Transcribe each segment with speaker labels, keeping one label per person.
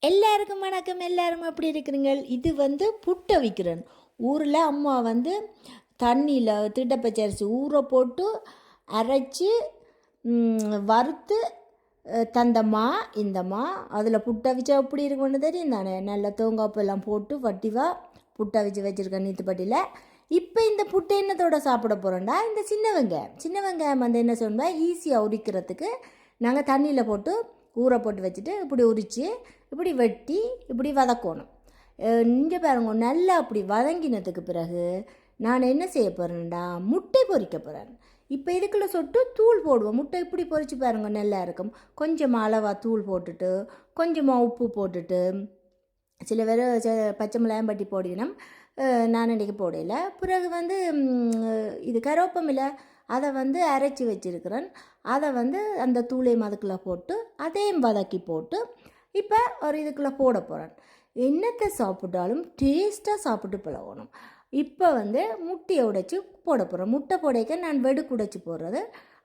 Speaker 1: எல்லாருக்கும் வணக்கம். எல்லாரும் எப்படி இருக்கிறீங்க? இது புட்டை விற்கிறேன். ஊரில் அம்மா தண்ணியில் திட்டப்பச்சரிசி ஊற போட்டு அரைச்சி வறுத்து தந்தம்மா. இந்தம்மா அதில் புட்டை வச்சா எப்படி இருக்குன்னு தெரியும் தானே. நல்ல தேங்காய்ப்பெல்லாம் போட்டு வட்டிவாக புட்டை வச்சுருக்கேன் நீத்துப்பட்டியில். இப்போ இந்த புட்டை என்னத்தோட சாப்பிட போகிறோம்டா, இந்த சின்ன வெங்காயம் என்ன சொன்னால் ஈஸியாக உரிக்கிறதுக்கு நாங்கள் தண்ணியில் போட்டு ஊற போட்டு வச்சுட்டு இப்படி உரித்து இப்படி வெட்டி இப்படி வதக்கணும். இங்கே பாருங்க, நல்லா அப்படி வதங்கினதுக்கு பிறகு நான் என்ன செய்ய போகிறேன்டா, முட்டை பொரிக்க போகிறேன். இப்போ இதுக்குள்ளே சொட்டு தூள் போடுவோம். முட்டை இப்படி பொரித்து பாருங்க, நல்லா இருக்கும். கொஞ்சமாக அளவாக தூள் போட்டுட்டு கொஞ்சமாக உப்பு போட்டுட்டு சில பேர் பச்சை மிளகாயம் பட்டி போடிக்கணும். நான் இன்றைக்கி போடல. பிறகு இது கருவேப்பமில்லை அதை அரைச்சி வச்சுருக்கிறேன். அதை அந்த தூளையும் அதுக்குள்ளே போட்டு அதையும் வதக்கி போட்டு இப்போ ஒரு இதுக்குள்ளே போட போகிறேன். என்னத்தை சாப்பிட்டாலும் டேஸ்ட்டாக சாப்பிட்டு பழகணும். இப்போ முட்டையை உடைச்சி போட போகிறேன். முட்டை போடைக்க நான் வெடுக்கு உடைச்சி போடுறது.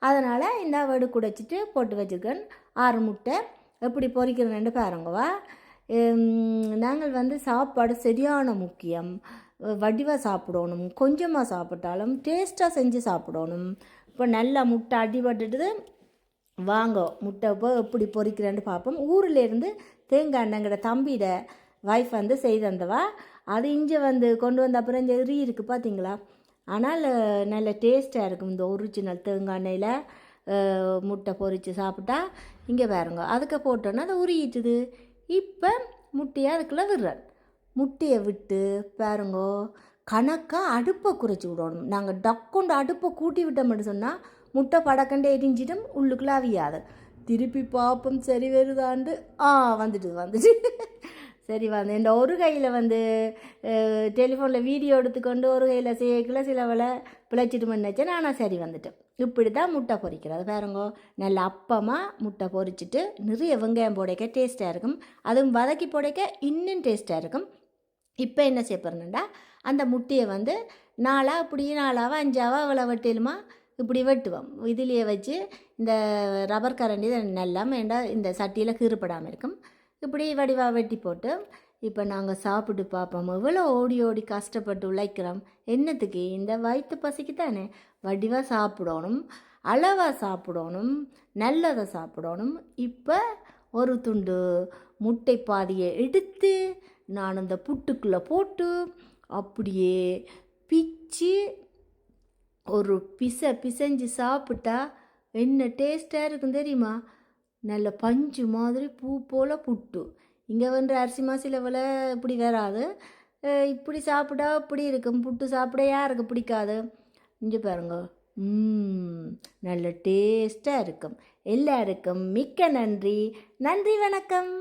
Speaker 1: அதனால் இந்த வெடுக்கு உடைச்சிட்டு போட்டு வச்சுருக்கேன். 6 முட்டை எப்படி பொரிக்கிறேன்னு பாருங்கவா. நாங்கள் சாப்பாடு சரியான முக்கியம். வடிவாக சாப்பிடணும். கொஞ்சமாக சாப்பிட்டாலும் டேஸ்ட்டாக செஞ்சு சாப்பிடணும். இப்போ நல்லா முட்டை அடிபட்டுட்டு வாங்க முட்டை இப்போ எப்படி பொரிக்கிறேன்னு பார்ப்போம். ஊரிலேருந்து தேங்காய் எண்ணெய்ங்கிற தம்பியோட வைஃப் செய்து தந்தவா. அது இங்கே கொண்டு வந்த அப்புறம் இங்கே இருக்குது பார்த்தீங்களா. ஆனால் நல்ல டேஸ்ட்டாக இருக்கும். இந்த ஒரிஜினல் தேங்காய் எண்ணெயில் முட்டை பொரித்து சாப்பிட்டா இங்கே பாருங்க. அதுக்கு போட்டோன்னா அதை உரியிட்டுது. இப்போ முட்டையை அதுக்குள்ளே விடுறேன். முட்டையை விட்டு பாருங்கோ, கணக்காக அடுப்பை குறைச்சி விடணும். நாங்கள் டக்குண்டு அடுப்பை கூட்டி விட்டோம்னு சொன்னால் முட்டை படக்கண்டே எரிஞ்சிடும், உள்ளுக்குள்ளே அவியாது. திருப்பி பார்ப்போம் சரி வருதாண்டு. வந்துட்டு சரி இந்த ஒரு கையில் டெலிஃபோனில் வீடியோ எடுத்துக்கொண்டு ஒரு கையில் சேர்க்கல சில வேலை பிழைச்சிட்டு நினச்சேன். ஆனால் சரி வந்துட்டேன். இப்படி தான் முட்டை பொரிக்கிறது பாருங்கோ. நல்ல அப்பமாக முட்டை பொரிச்சிட்டு நிறைய வெங்காயம் போடைக்க டேஸ்ட்டாக இருக்கும். அதுவும் வதக்கி போடைக்க இன்னும் டேஸ்ட்டாக இருக்கும். இப்போ என்ன செய்யப்படுறேன்டா, அந்த முட்டையை 4 இப்படி 4 5 அவ்வளோ வெட்டிலுமா இப்படி வெட்டுவோம். இதுலேயே வச்சு இந்த ரப்பர் கரண்டி நல்லா வேண்டாம், இந்த சட்டியில் கீறுபடாமல் இருக்கும். இப்படி வடிவாக வெட்டி போட்டு இப்போ நாங்கள் சாப்பிட்டு பார்ப்போம். எவ்வளோ ஓடி ஓடி கஷ்டப்பட்டு உழைக்கிறோம். என்னத்துக்கு? இந்த வயிற்று பசிக்கு தானே. வடிவாக சாப்பிடணும், அளவாக சாப்பிடணும், நல்லதை சாப்பிடணும். இப்போ ஒரு துண்டு முட்டை பாதியை எடுத்து நான் அந்த புட்டுக்குள்ளே போட்டு அப்படியே பிச்சு ஒரு பிசைஞ்சு சாப்பிட்டா என்ன டேஸ்ட்டாக இருக்கும் தெரியுமா. நல்ல பஞ்சு மாதிரி பூ போல் புட்டு. இங்கே அரிசி மாசில் விலை இப்படி வராது. இப்படி சாப்பிட்டா இப்படி இருக்கும். புட்டு சாப்பிட யாருக்கு பிடிக்காது? இங்கே பாருங்க, நல்ல டேஸ்ட்டாக இருக்கும். எல்லாருக்கும் மிக்க நன்றி. நன்றி, வணக்கம்.